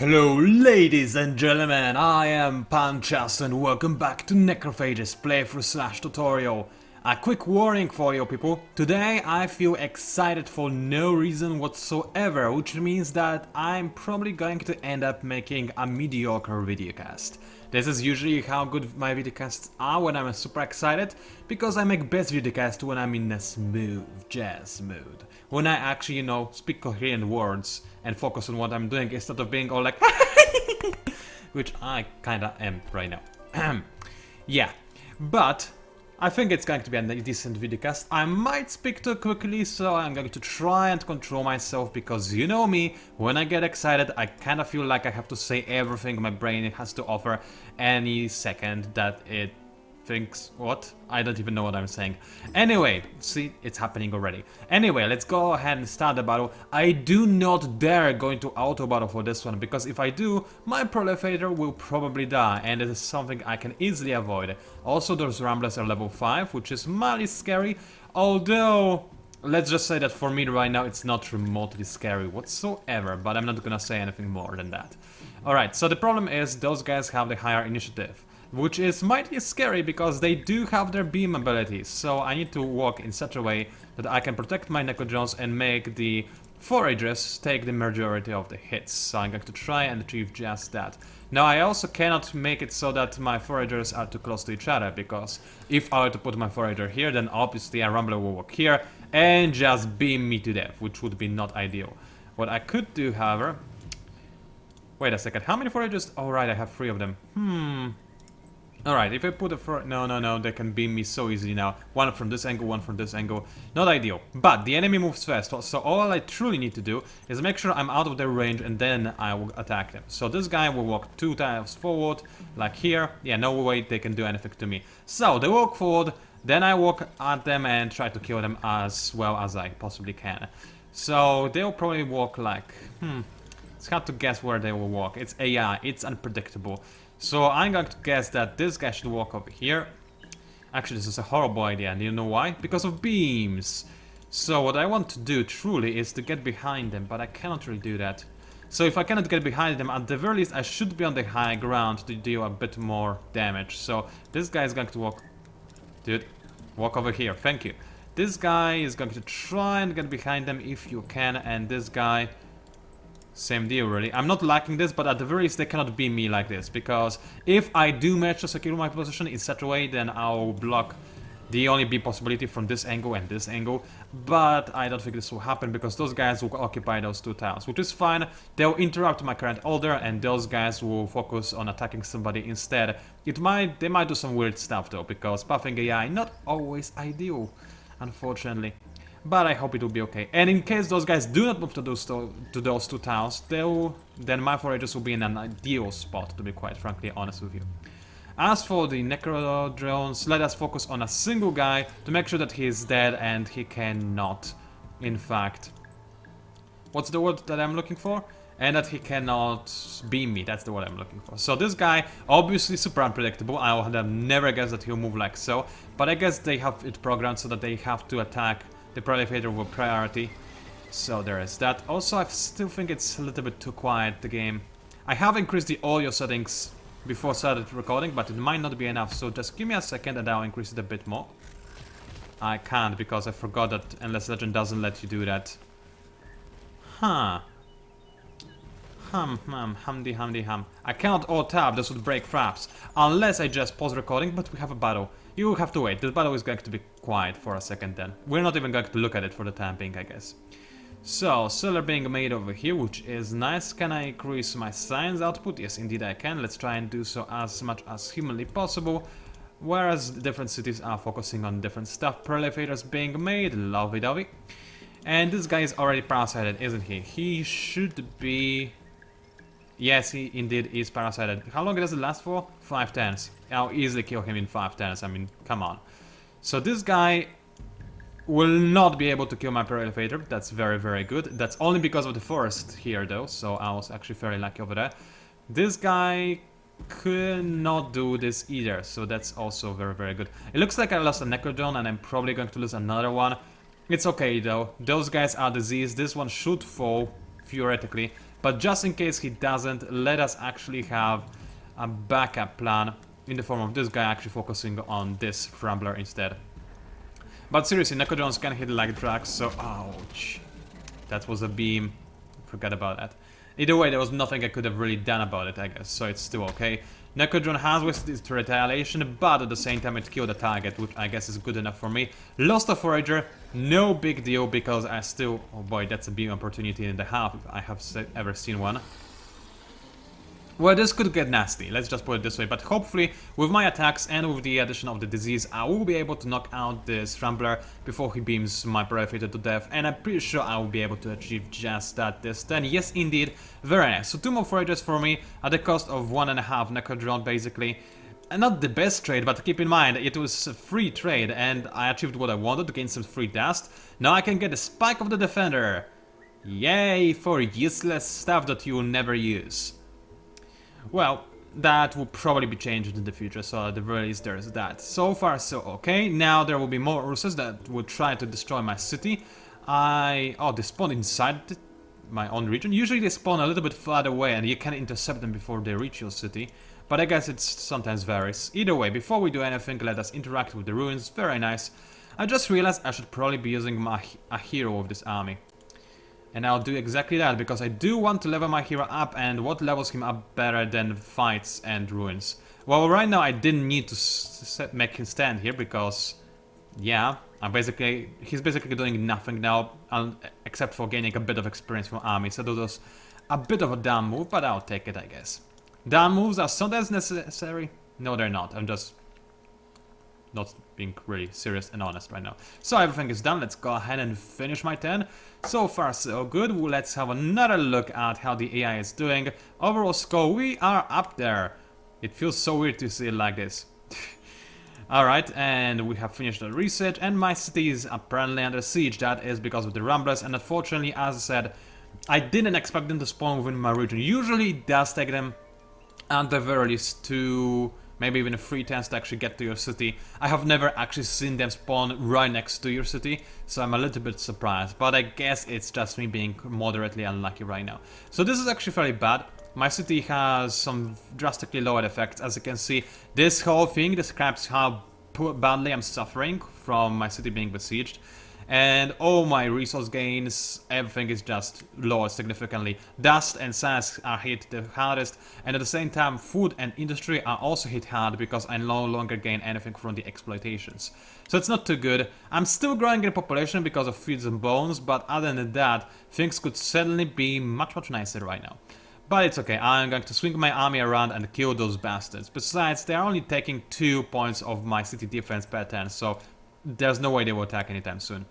Hello ladies and gentlemen, I am PANCZASU and welcome back to Necrophages playthrough slash tutorial. A quick warning for you people, today I feel excited for no reason whatsoever, which means that I'm probably going to end up making a mediocre videocast. This is usually how good my videocasts are when I'm super excited, because I make best videocasts when I'm in a smooth jazz mood. When I actually, speak coherent words and focus on what I'm doing instead of being all like which I kinda am right now. Yeah, but I think it's going to be a decent videocast. I might speak too quickly, so I'm going to try and control myself, because you know me, when I get excited I kinda feel like I have to say everything my brain has to offer any second that it thinks. What? I don't even know what I'm saying. Anyway, see, it's happening already. Anyway, let's go ahead and start the battle. I do not dare go into auto battle for this one, because if I do, my proliferator will probably die, and it is something I can easily avoid. Also, those ramblers are level 5, which is mildly scary, although let's just say that for me right now it's not remotely scary whatsoever, but I'm not gonna say anything more than that. Alright, so the problem is those guys have the higher initiative, which is mighty scary because they do have their beam abilities, so I need to walk in such a way that I can protect my Necrophages and make the foragers take the majority of the hits. So I'm going to try and achieve just that. Now I also cannot make it so that my foragers are too close to each other, because if I were to put my forager here, then obviously a rumbler will walk here and just beam me to death, which would be not ideal. What I could do, however... Wait a second, how many foragers? Oh right, I have 3 of them. Alright, if I put a no, they can beam me so easily now. One from this angle, one from this angle. Not ideal. But the enemy moves fast, so all I truly need to do is make sure I'm out of their range, and then I will attack them. So this guy will walk 2 times forward, like here. Yeah, no way they can do anything to me. So they walk forward, then I walk at them and try to kill them as well as I possibly can. So they'll probably walk like... It's hard to guess where they will walk. It's AI, it's unpredictable. So I'm going to guess that this guy should walk over here. Actually, this is a horrible idea, and you know why? Because of beams. So what I want to do truly is to get behind them, but I cannot really do that. So if I cannot get behind them, at the very least I should be on the high ground to deal a bit more damage. So this guy is going to walk... Dude, walk over here, thank you. This guy is going to try and get behind them if you can, and this guy... Same deal, really. I'm not liking this, but at the very least they cannot beam me like this, because if I do manage to secure my position in such a way, then I'll block the only beam possibility from this angle and this angle. But I don't think this will happen, because those guys will occupy those 2 tiles, which is fine. They'll interrupt my current order, and those guys will focus on attacking somebody instead. They might do some weird stuff though, because buffing AI not always ideal, unfortunately. But I hope it will be okay. And in case those guys do not move to those 2 tiles, then my foragers will be in an ideal spot, to be quite frankly honest with you. As for the Necro drones, let us focus on a single guy to make sure that he is dead and he cannot, in fact... What's the word that I'm looking for? And that he cannot beam me, that's the word I'm looking for. So this guy, obviously super unpredictable, I would have never guessed that he'll move like so, but I guess they have it programmed so that they have to attack the proliferator with priority. So there is that. Also, I still think it's a little bit too quiet, the game. I have increased the audio settings before started recording, but it might not be enough, so just give me a second and I'll increase it a bit more. I can't, because I forgot that Endless Legend doesn't let you do that. Huh. Humdy hum. I cannot alt-tab, this would break fraps. Unless I just pause recording, but we have a battle. You will have to wait, the battle is going to be quiet for a second then. We're not even going to look at it for the time being, I guess. So, cellar being made over here, which is nice. Can I increase my science output? Yes, indeed I can. Let's try and do so as much as humanly possible. Whereas different cities are focusing on different stuff. Proliferators being made, lovey-dovey. And this guy is already parasited, isn't he? He should be... Yes, he indeed is parasited. How long does it last for? 5 turns. I'll easily kill him in 5 turns, I mean, come on. So this guy will not be able to kill my proliferator, that's very, very good. That's only because of the forest here though, so I was actually fairly lucky over there. This guy could not do this either, so that's also very, very good. It looks like I lost a Necrodrone and I'm probably going to lose another one. It's okay though, those guys are diseased, this one should fall, theoretically. But just in case he doesn't, let us actually have a backup plan in the form of this guy actually focusing on this Rambler instead. But seriously, Necrodrones can hit like drugs, so ouch. That was a beam. Forget about that. Either way, there was nothing I could have really done about it, I guess, so it's still okay. Necrodrone has wasted its retaliation, but at the same time it killed the target, which I guess is good enough for me. Lost a Forager, no big deal, because I still... Oh boy, that's a beam opportunity and a half, if I have ever seen one. Well, this could get nasty, let's just put it this way, but hopefully, with my attacks and with the addition of the disease, I will be able to knock out this Rambler before he beams my Prolificator to death, and I'm pretty sure I will be able to achieve just that this turn. Yes, indeed, very nice. So 2 more Foragers for me, at the cost of 1.5 Necrodrone, basically. And not the best trade, but keep in mind, it was a free trade, and I achieved what I wanted, to gain some free dust. Now I can get the Spike of the Defender. Yay, for useless stuff that you will never use. Well, that will probably be changed in the future, so at the very least there is that. So far so okay. Now there will be more Ursas that will try to destroy my city. Oh, they spawn inside my own region. Usually they spawn a little bit farther away and you can intercept them before they reach your city. But I guess it sometimes varies. Either way, before we do anything, let us interact with the ruins. Very nice. I just realized I should probably be using a hero of this army. And I'll do exactly that, because I do want to level my hero up, and what levels him up better than fights and ruins? Well, right now I didn't need to make him stand here, because, yeah, he's basically doing nothing now, except for gaining a bit of experience from army, so that was a bit of a dumb move, but I'll take it, I guess. Dumb moves are sometimes necessary. No, they're not, I'm just not being really serious and honest right now. So everything is done, let's go ahead and finish my turn. So far so good. Let's have another look at how the AI is doing. Overall score, we are up there. It feels so weird to see it like this. Alright, and we have finished the research, and my city is apparently under siege. That is because of the Ramblers, and unfortunately, as I said, I didn't expect them to spawn within my region. Usually it does take them at the very least 2, maybe even 3 turns to actually get to your city. I have never actually seen them spawn right next to your city, so I'm a little bit surprised. But I guess it's just me being moderately unlucky right now. So this is actually fairly bad. My city has some drastically lowered effects. As you can see, this whole thing describes how badly I'm suffering from my city being besieged. And all my resource gains, everything is just lowered significantly. Dust and science are hit the hardest, and at the same time food and industry are also hit hard because I no longer gain anything from the exploitations. So it's not too good. I'm still growing in population because of feeds and bones, but other than that, things could certainly be much nicer right now. But it's okay, I'm going to swing my army around and kill those bastards. Besides, they're only taking 2 points of my city defense per turn, so there's no way they will attack anytime soon.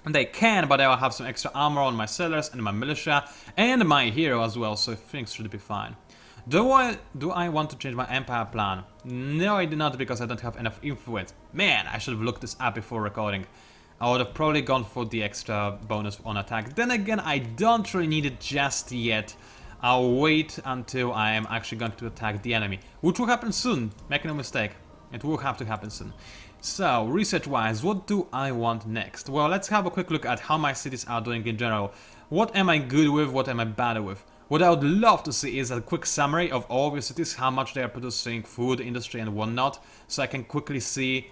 And they can, but I will have some extra armor on my settlers and my militia and my hero as well, so things should be fine. Do I want to change my empire plan? No, I do not, because I don't have enough influence. Man, I should have looked this up before recording. I would have probably gone for the extra bonus on attack. Then again, I don't really need it just yet. I'll wait until I am actually going to attack the enemy, which will happen soon. Make no mistake, it will have to happen soon. So, research-wise, what do I want next? Well, let's have a quick look at how my cities are doing in general. What am I good with, what am I bad with? What I would love to see is a quick summary of all of your cities, how much they are producing food, industry and whatnot, so I can quickly see,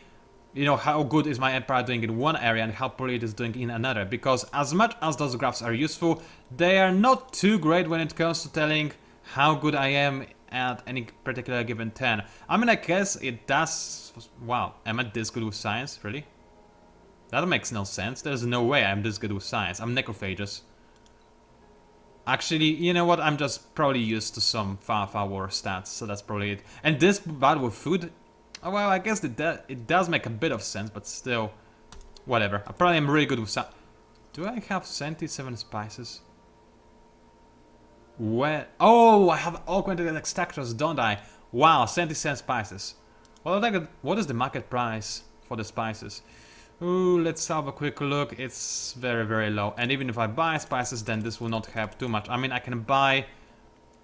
you know, how good is my empire doing in one area and how poorly it is doing in another. Because as much as those graphs are useful, they are not too great when it comes to telling how good I am at any particular given turn. I mean, I guess it does... Wow, am I this good with science? Really? That makes no sense. There's no way I'm this good with science. I'm Necrophages. Actually, you know what? I'm just probably used to some far worse stats, so that's probably it. And this bad with food? Oh, well, I guess it does make a bit of sense, but still... Whatever. I probably am really good with science. Do I have 77 spices? Where? Oh, I have augmented extractors, don't I? Wow, 77 spices. Well, what is the market price for the spices? Ooh, let's have a quick look. It's very low. And even if I buy spices, then this will not help too much. I mean, I can buy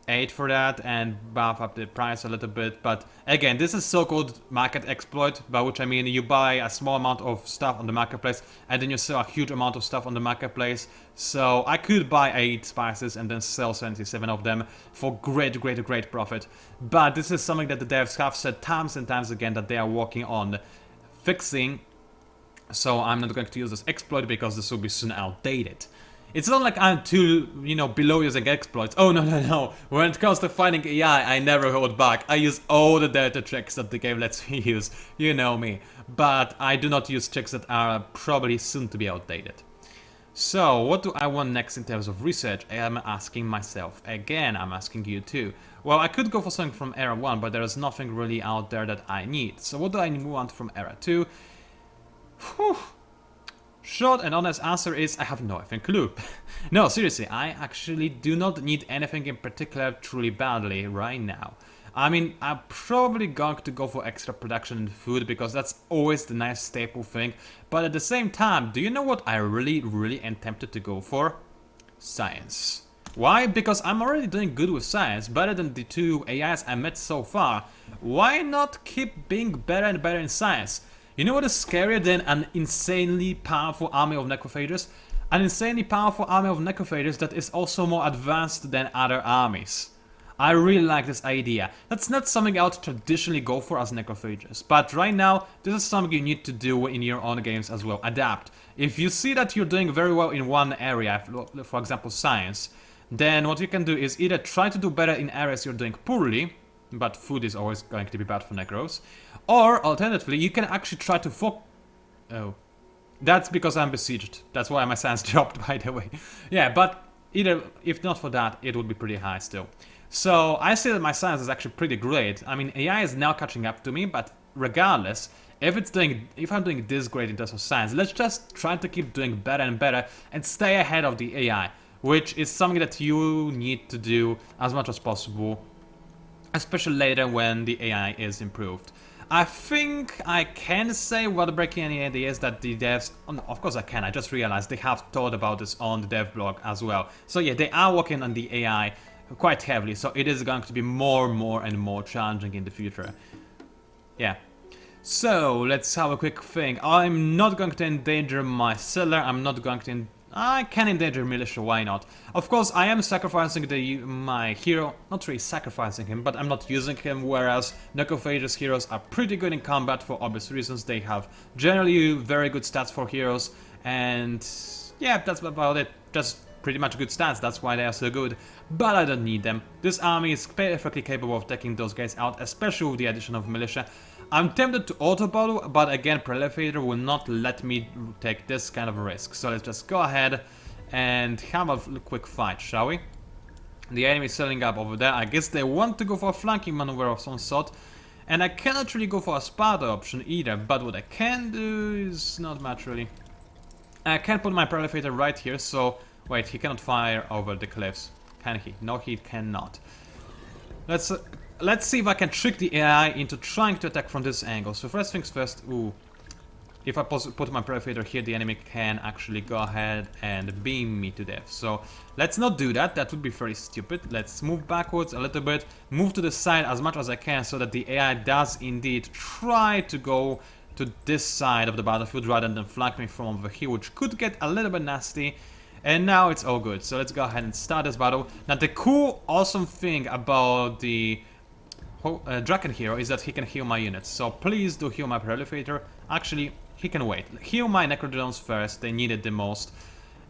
8 for that and buff up the price a little bit. But again, this is so-called market exploit, by which I mean you buy a small amount of stuff on the marketplace and then you sell a huge amount of stuff on the marketplace. So I could buy 8 spices and then sell 77 of them for great profit. But this is something that the devs have said times and times again that they are working on fixing. So I'm not going to use this exploit because this will be soon outdated. It's not like I'm too, you know, below using exploits. Oh, no. When it comes to fighting AI, I never hold back. I use all the dirty tricks that the game lets me use. You know me. But I do not use tricks that are probably soon to be outdated. So, what do I want next in terms of research? I'm asking myself. Again, I'm asking you too. Well, I could go for something from Era 1, but there is nothing really out there that I need. So what do I want from Era 2? Whew. Short and honest answer is I have no effing clue. No, seriously, I actually do not need anything in particular truly badly right now. I mean, I'm probably going to go for extra production in food because that's always the nice staple thing. But at the same time, do you know what I really am tempted to go for? Science. Why? Because I'm already doing good with science, better than the 2 AIs I met so far. Why not keep being better and better in science? You know what is scarier than an insanely powerful army of Necrophages? An insanely powerful army of Necrophages that is also more advanced than other armies. I really like this idea. That's not something I would traditionally go for as Necrophages, but right now, this is something you need to do in your own games as well. Adapt. If you see that you're doing very well in one area, for example science, then what you can do is either try to do better in areas you're doing poorly, but food is always going to be bad for Necros, or alternatively, you can actually try to Oh. That's because I'm besieged. That's why my science dropped, by the way. Yeah, but either, if not for that, it would be pretty high still. So, I say that my science is actually pretty great. I mean, AI is now catching up to me, but regardless, if I'm doing this great in terms of science, let's just try to keep doing better and better and stay ahead of the AI, which is something that you need to do as much as possible, especially later when the AI is improved. I think I can say without breaking any ideas that the devs, of course I can, I just realized they have thought about this on the dev blog as well. So yeah, they are working on the AI quite heavily, so it is going to be more and more challenging in the future. Yeah. So, let's have a quick thing. I'm not going to endanger my cellar, I can endanger militia, why not? Of course, I am sacrificing my hero, not really sacrificing him, but I'm not using him, whereas Necrophages heroes are pretty good in combat for obvious reasons. They have generally very good stats for heroes, and yeah, that's about it. Just pretty much good stats, that's why they are so good. But I don't need them. This army is perfectly capable of taking those guys out, especially with the addition of militia. I'm tempted to auto-battle, but again, Prolificator will not let me take this kind of a risk. So let's just go ahead and have a quick fight, shall we? The enemy is setting up over there. I guess they want to go for a flanking maneuver of some sort. And I cannot really go for a Sparta option either, but what I can do is not much really. I can put my Prolificator right here, so... Wait, he cannot fire over the cliffs. Can he? No, he cannot. Let's see if I can trick the AI into trying to attack from this angle. So first things first, if I put my Prolificator here, the enemy can actually go ahead and beam me to death. So let's not do that, that would be very stupid. Let's move backwards a little bit, move to the side as much as I can so that the AI does indeed try to go to this side of the battlefield rather than flank me from over here, which could get a little bit nasty. And now it's all good, so let's go ahead and start this battle. Now the cool, awesome thing about the Draken hero is that he can heal my units, so please do heal my Prolificator. Actually, he can wait. Heal my Necrodrones first, they need it the most,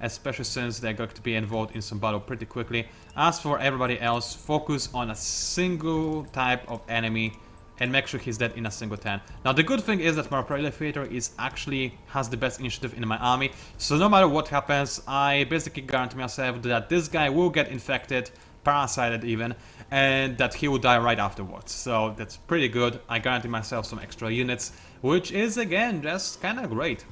especially since they're going to be involved in some battle pretty quickly. As for everybody else, focus on a single type of enemy and make sure he's dead in a single turn. Now the good thing is that my Prolificator has the best initiative in my army, so no matter what happens, I basically guarantee myself that this guy will get infected, parasited even, and that he will die right afterwards. So that's pretty good. I guarantee myself some extra units, which is again just kinda great.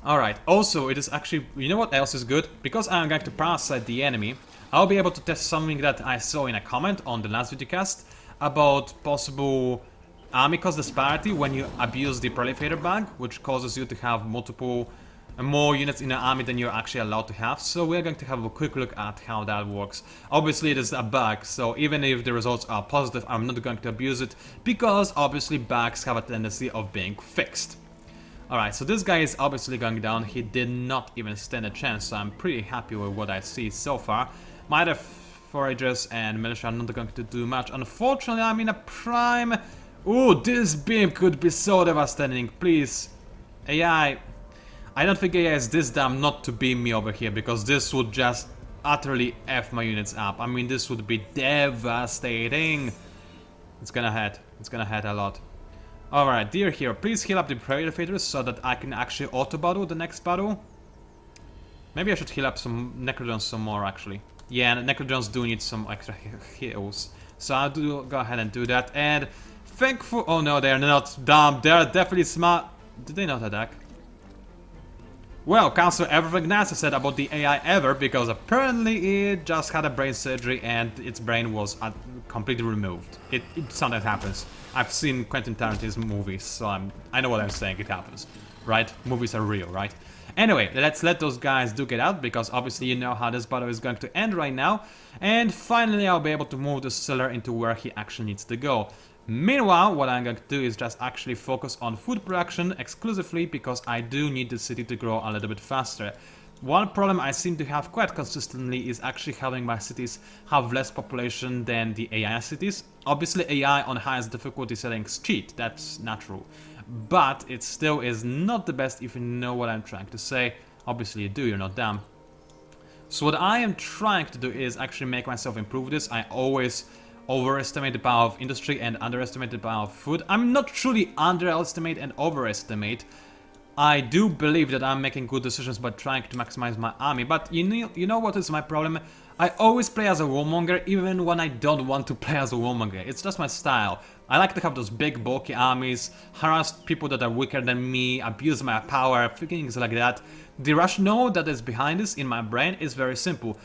Alright, also it is actually, you know what else is good? Because I'm going to parasite the enemy, I'll be able to test something that I saw in a comment on the last videocast about possible army cost disparity when you abuse the Prolificator bug, which causes you to have multiple more units in an army than you're actually allowed to have, so we're going to have a quick look at how that works. Obviously it is a bug, so even if the results are positive, I'm not going to abuse it, because obviously bugs have a tendency of being fixed. Alright, so this guy is obviously going down. He did not even stand a chance, so I'm pretty happy with what I see so far. Might have foragers and militia are not going to do much. Unfortunately, I'm in a prime... Ooh, this beam could be so devastating. Please, AI... I don't think AI is this dumb not to beam me over here, because this would just utterly F my units up. I mean, this would be devastating. It's gonna hurt a lot. Alright, dear hero, please heal up the prayer fighters so that I can actually auto-battle the next battle. Maybe I should heal up some Necrodrons some more, actually. Yeah, Necrodrons do need some extra heals. So I'll go ahead and do that. And thankful... Oh no, they're not dumb. They're definitely smart. Did they not attack? Well, cancel everything NASA said about the AI ever, because apparently it just had a brain surgery and its brain was completely removed. It sometimes happens. I've seen Quentin Tarantino's movies, so I know what I'm saying, it happens. Right? Movies are real, right? Anyway, let's let those guys duke it out, because obviously you know how this battle is going to end right now. And finally I'll be able to move the settler into where he actually needs to go. Meanwhile, what I'm going to do is just actually focus on food production exclusively, because I do need the city to grow a little bit faster. One problem I seem to have quite consistently is actually having my cities have less population than the AI cities. Obviously AI on highest difficulty settings cheat, that's natural. But it still is not the best if you know what I'm trying to say. Obviously you do, you're not dumb. So what I am trying to do is actually make myself improve this. I always overestimate the power of industry and underestimate the power of food. I'm not truly underestimate and overestimate. I do believe that I'm making good decisions by trying to maximize my army, but you know what is my problem? I always play as a warmonger even when I don't want to play as a warmonger. It's just my style. I like to have those big bulky armies, harass people that are weaker than me, abuse my power, things like that. The rationale that is behind this in my brain is very simple.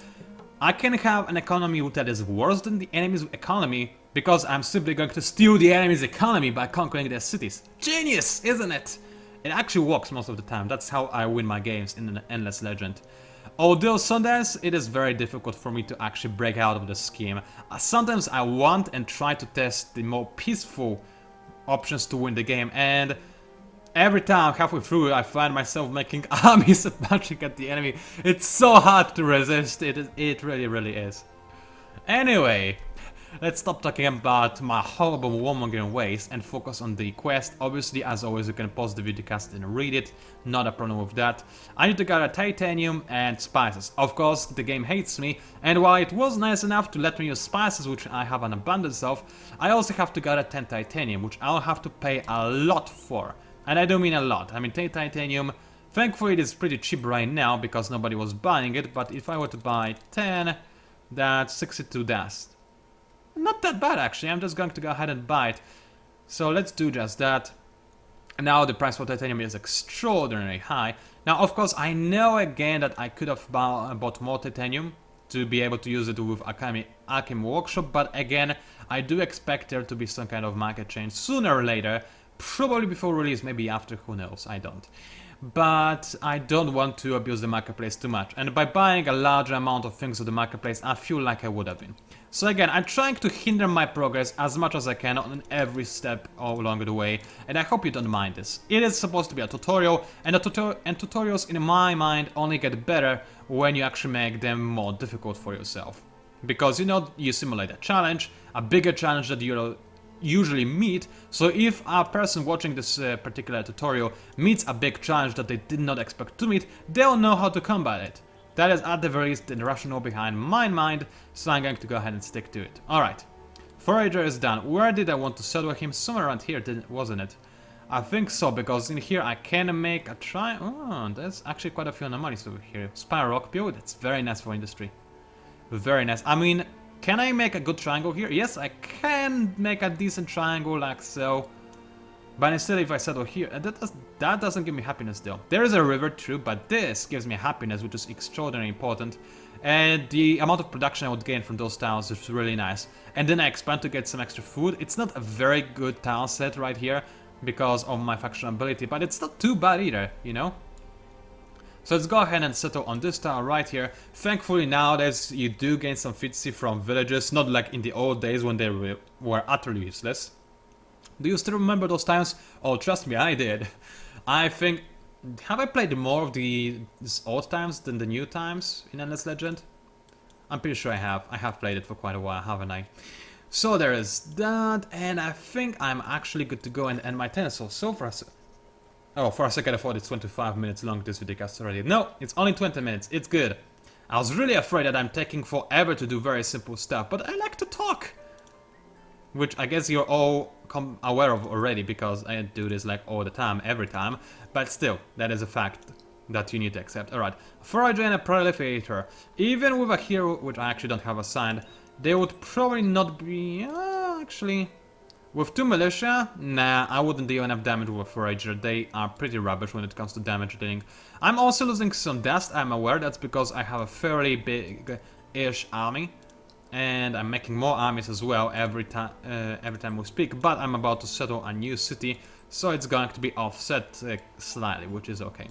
I can have an economy that is worse than the enemy's economy because I'm simply going to steal the enemy's economy by conquering their cities. Genius, isn't it? It actually works most of the time. That's how I win my games in an Endless Legend. Although sometimes it is very difficult for me to actually break out of the scheme. Sometimes I want and try to test the more peaceful options to win the game, and every time halfway through I find myself making armies marching at the enemy. It's so hard to resist, it really is. Anyway, let's stop talking about my horrible warmongering ways and focus on the quest. Obviously, as always, you can pause the videocast and read it, not a problem with that. I need to gather titanium and spices. Of course, the game hates me, and while it was nice enough to let me use spices, which I have an abundance of, I also have to gather 10 titanium, which I'll have to pay a lot for. And I do mean a lot. I mean, 10 titanium, thankfully it is pretty cheap right now because nobody was buying it, but if I were to buy 10, that's 62 dust. Not that bad actually, I'm just going to go ahead and buy it. So let's do just that. Now the price for titanium is extraordinarily high. Now of course I know again that I could have bought more titanium to be able to use it with Alchemy Workshop, but again I do expect there to be some kind of market change sooner or later. Probably before release, maybe after, who knows, I don't. But I don't want to abuse the marketplace too much, and by buying a larger amount of things on the marketplace I feel like I would have been. So again, I'm trying to hinder my progress as much as I can on every step along the way, and I hope you don't mind this. It is supposed to be a tutorial, and tutorials in my mind only get better when you actually make them more difficult for yourself. Because you know, you simulate a challenge, a bigger challenge that you'll usually meet, so if a person watching this particular tutorial meets a big challenge that they did not expect to meet, they'll know how to combat it. That is at the very least the rationale behind my mind, so I'm going to go ahead and stick to it. Alright, forager is done. Where did I want to settle him? Somewhere around here, wasn't it? I think so, because in here I can make a try. Oh, there's actually quite a few anomalies over here. Spire rock build, that's very nice for industry. Very nice. I mean, can I make a good triangle here? Yes, I can make a decent triangle like so. But instead if I settle here, that doesn't give me happiness though. There is a river true, but this gives me happiness, which is extraordinarily important. And the amount of production I would gain from those tiles is really nice. And then I expand to get some extra food. It's not a very good tile set right here because of my faction ability, but it's not too bad either, you know? So let's go ahead and settle on this tower right here. Thankfully nowadays you do gain some efficiency from villages, not like in the old days when they were utterly useless. Do you still remember those times? Oh, trust me, I did. I think... Have I played more of these old times than the new times in Endless Legend? I'm pretty sure I have. I have played it for quite a while, haven't I? So there is that, and I think I'm actually good to go and end my turn. So far... Oh, for a second I thought it's 25 minutes long, this video cast already. No, it's only 20 minutes, it's good. I was really afraid that I'm taking forever to do very simple stuff, but I like to talk! Which I guess you're all aware of already, because I do this like all the time, every time. But still, that is a fact that you need to accept. Alright, Forager and a Prolificator. Even with a hero, which I actually don't have assigned, they would probably not be... actually... With 2 militia, nah, I wouldn't deal enough damage with a Forager. They are pretty rubbish when it comes to damage dealing. I'm also losing some dust, I'm aware. That's because I have a fairly big-ish army. And I'm making more armies as well every time we speak. But I'm about to settle a new city, so it's going to be offset slightly, which is okay.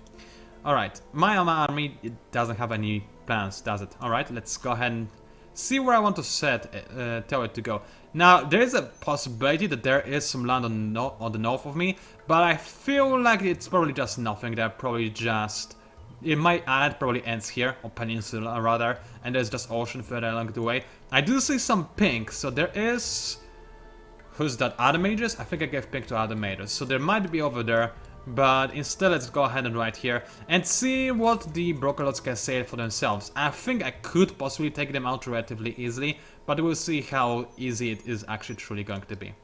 Alright, my army, it doesn't have any plans, does it? Alright, let's go ahead and see where I want to tell it to go. Now, there is a possibility that there is some land on the north of me, but I feel like it's probably just nothing. They're probably just... My island probably ends here, or peninsula rather, and there's just ocean further along the way. I do see some pink, so there is... Who's that? Ardent Mages? I think I gave pink to Ardent Mages, so there might be over there. But instead, let's go ahead and right here and see what the Brokerlords can say for themselves. I think I could possibly take them out relatively easily, but we'll see how easy it is actually truly going to be.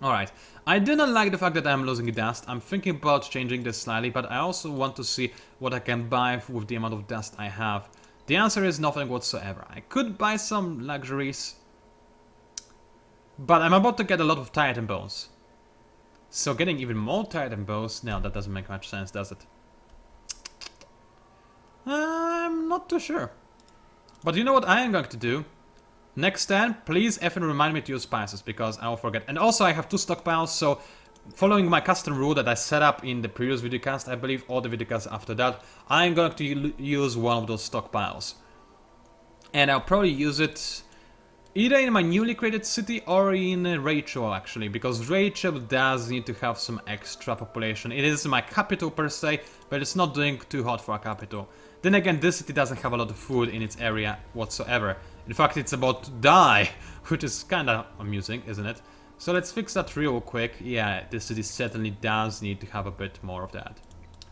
Alright, I didn't like the fact that I'm losing dust. I'm thinking about changing this slightly, but I also want to see what I can buy with the amount of dust I have. The answer is nothing whatsoever. I could buy some luxuries, but I'm about to get a lot of Titan bones. So getting even more Titan bows, no, that doesn't make much sense, does it? I'm not too sure. But you know what I am going to do? Next time, please effing remind me to use spices, because I will forget. And also I have 2 stockpiles, so following my custom rule that I set up in the previous videocast, I believe all the videocasts after that, I'm going to use one of those stockpiles. And I'll probably use it... either in my newly created city or in Rachel, actually, because Rachel does need to have some extra population. It is my capital per se, but it's not doing too hot for a capital. Then again, this city doesn't have a lot of food in its area whatsoever. In fact, it's about to die, which is kinda amusing, isn't it? So let's fix that real quick. Yeah, this city certainly does need to have a bit more of that.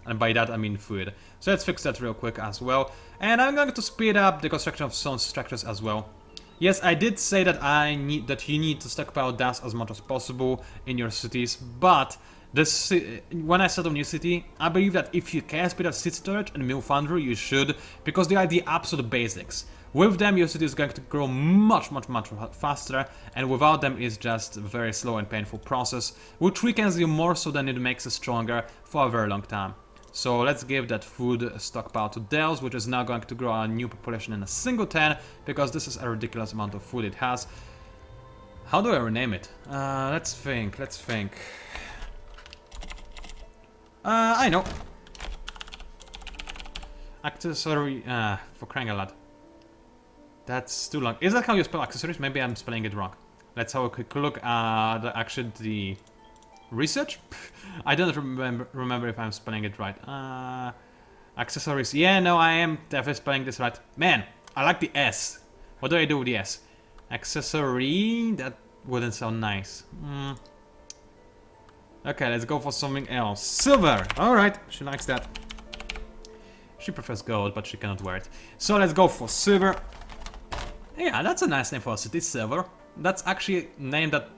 And by that I mean food. So let's fix that real quick as well. And I'm going to speed up the construction of some structures as well. Yes, I did say that you need to stockpile dust as much as possible in your cities, but when I set a new city, I believe that if you can speed up seed storage and mill foundry, you should, because they are the absolute basics. With them, your city is going to grow much faster, and without them, it's just a very slow and painful process, which weakens you more so than it makes it stronger for a very long time. So let's give that food stockpile to Dels, which is now going to grow a new population in a single turn, because this is a ridiculous amount of food it has. How do I rename it? Let's think. I know. Accessory, for crying out loud. That's too long. Is that how you spell accessories? Maybe I'm spelling it wrong. Let's have a quick look at the research. I don't remember if I'm spelling it right. Accessories. Yeah, no, I am definitely spelling this right. Man, I like the S. What do I do with the S? Accessory? That wouldn't sound nice. Okay, let's go for something else. Silver! Alright, she likes that. She prefers gold, but she cannot wear it. So let's go for silver. Yeah, that's a nice name for a city, silver. That's actually a name that...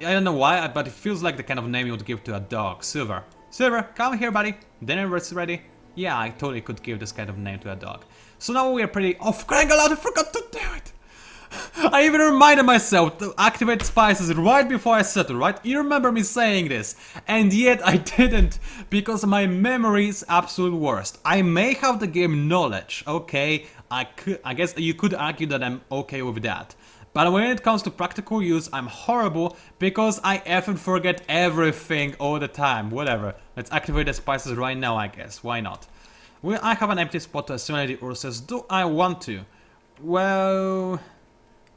I don't know why, but it feels like the kind of name you would give to a dog. Silver. Silver, come here, buddy. Dinner is ready. Yeah, I totally could give this kind of name to a dog. So now we are pretty... Oh, crying out loud, I forgot to do it! I even reminded myself to activate spices right before I settle, right? You remember me saying this, and yet I didn't, because my memory is absolute worst. I may have the game knowledge, okay? I guess you could argue that I'm okay with that. But when it comes to practical use, I'm horrible, because I effing forget everything all the time. Whatever. Let's activate the spices right now, I guess. Why not? I have an empty spot to assimilate the Ursus. Do I want to? Well,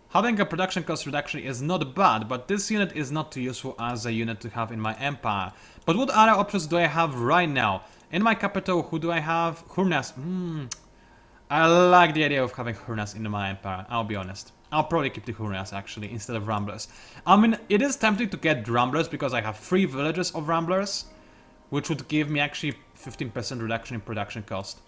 having a production cost reduction is not bad, but this unit is not too useful as a unit to have in my empire. But what other options do I have right now? In my capital, who do I have? Hurnas. I like the idea of having Hurnas in my empire, I'll be honest. I'll probably keep the Hurnas actually, instead of Ramblers. I mean, it is tempting to get Ramblers because I have 3 villages of Ramblers, which would give me actually 15% reduction in production cost.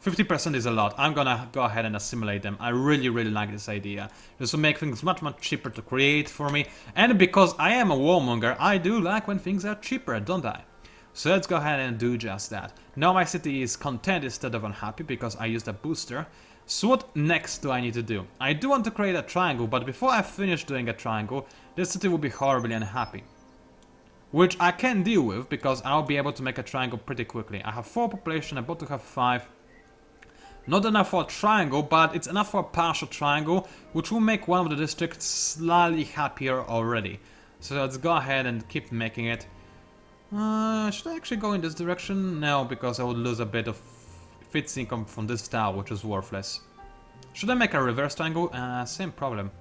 50% is a lot. I'm gonna go ahead and assimilate them. I really like this idea. This will make things much cheaper to create for me. And because I am a warmonger, I do like when things are cheaper, don't I? So let's go ahead and do just that. Now my city is content instead of unhappy because I used a booster. So what next do I need to do? I do want to create a triangle, but before I finish doing a triangle, this city will be horribly unhappy. Which I can deal with because I'll be able to make a triangle pretty quickly. I have 4 population, about to have 5. Not enough for a triangle, but it's enough for a partial triangle, which will make one of the districts slightly happier already. So let's go ahead and keep making it. Should I actually go in this direction? No, because I would lose a bit of fixed income from this tile, which is worthless. Should I make a reverse triangle? Same problem.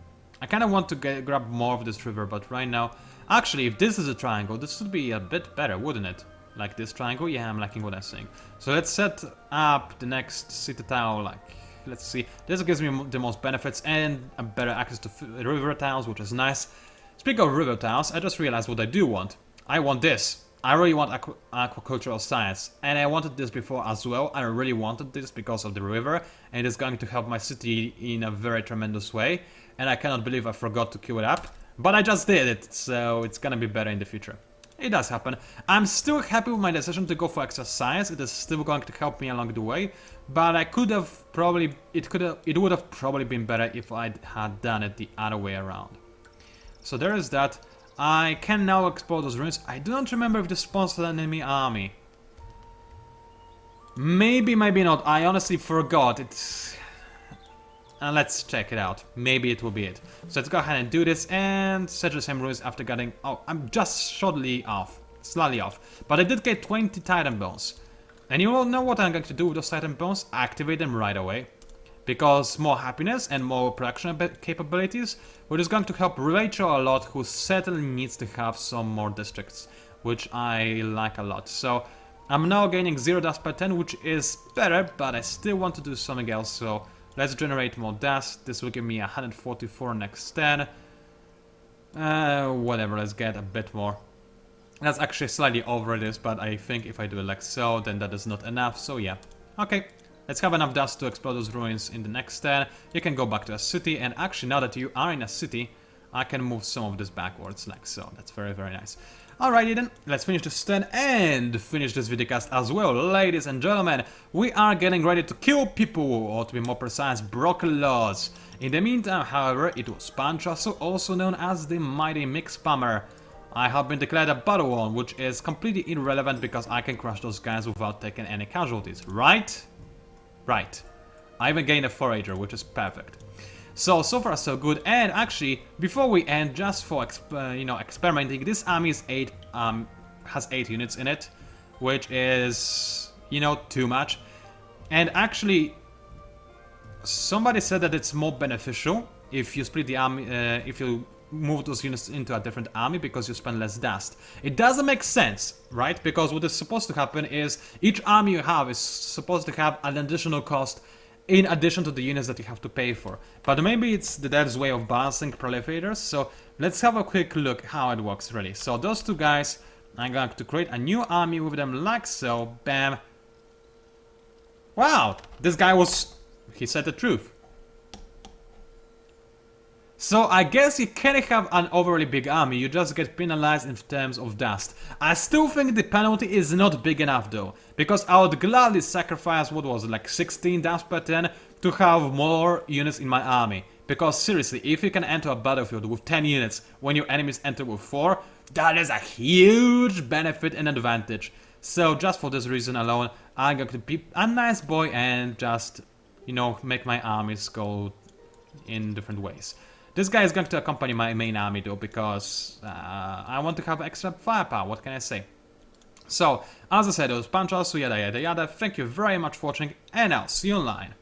I kind of want to grab more of this river, but right now... Actually, if this is a triangle, this would be a bit better, wouldn't it? Like this triangle? Yeah, I'm liking what I'm seeing. So let's set up the next city tile, like... Let's see. This gives me the most benefits and a better access to river tiles, which is nice. Speaking of river tiles, I just realized what I do want. I want this. I really want aquacultural science, and I wanted this before as well. I really wanted this because of the river, and it's going to help my city in a very tremendous way. And I cannot believe I forgot to queue it up, but I just did it, so it's gonna be better in the future. It does happen. I'm still happy with my decision to go for extra science. It is still going to help me along the way, but I could have probably it would have probably been better if I had done it the other way around. So there is that. I can now explore those ruins. I do not remember if this spawns an enemy army. Maybe, maybe not. I honestly forgot. It's... let's check it out. Maybe it will be it. So let's go ahead and do this and set the same ruins after getting... Oh, I'm just slightly off. But I did get 20 Titan Bones. And you all know what I'm going to do with those Titan Bones? Activate them right away. Because more happiness and more production capabilities, which is going to help Rachel a lot, who certainly needs to have some more districts, which I like a lot. So I'm now gaining 0 dust per 10, which is better, but I still want to do something else. So let's generate more dust. This will give me 144 next turn. Whatever, let's get a bit more. That's actually slightly over this, but I think if I do it like so, then that is not enough. So yeah, okay. Let's have enough dust to explore those ruins in the next turn. You can go back to a city, and actually now that you are in a city, I can move some of this backwards like so. That's very nice. Alrighty then, let's finish this turn and finish this videocast as well. Ladies and gentlemen, we are getting ready to kill people, or to be more precise, broken laws. In the meantime, however, it was PANCZASU, also known as the Mighty Mix Spammer. I have been declared a battle on, which is completely irrelevant because I can crush those guys without taking any casualties, right? Right. I even gained a forager, which is perfect. So far so good. And actually, before we end, just for experimenting, this army is has 8 units in it, which is, too much. And actually, somebody said that it's more beneficial if you split the army, if you move those units into a different army because you spend less dust. It doesn't make sense, right? Because what is supposed to happen is each army you have is supposed to have an additional cost in addition to the units that you have to pay for. But maybe it's the dev's way of balancing proliferators, so let's have a quick look how it works really. So those 2 guys, I'm going to create a new army with them like so, bam. Wow, this guy he said the truth. So I guess you can't have an overly big army, you just get penalized in terms of dust. I still think the penalty is not big enough though, because I would gladly sacrifice, what was it, like 16 dust per 10 to have more units in my army. Because seriously, if you can enter a battlefield with 10 units when your enemies enter with 4, that is a huge benefit and advantage. So just for this reason alone, I'm going to be a nice boy and just, make my armies go in different ways. This guy is going to accompany my main army though, because I want to have extra firepower, what can I say? So, as I said, it was PANCZASU, yada yada yada. Thank you very much for watching, and I'll see you online.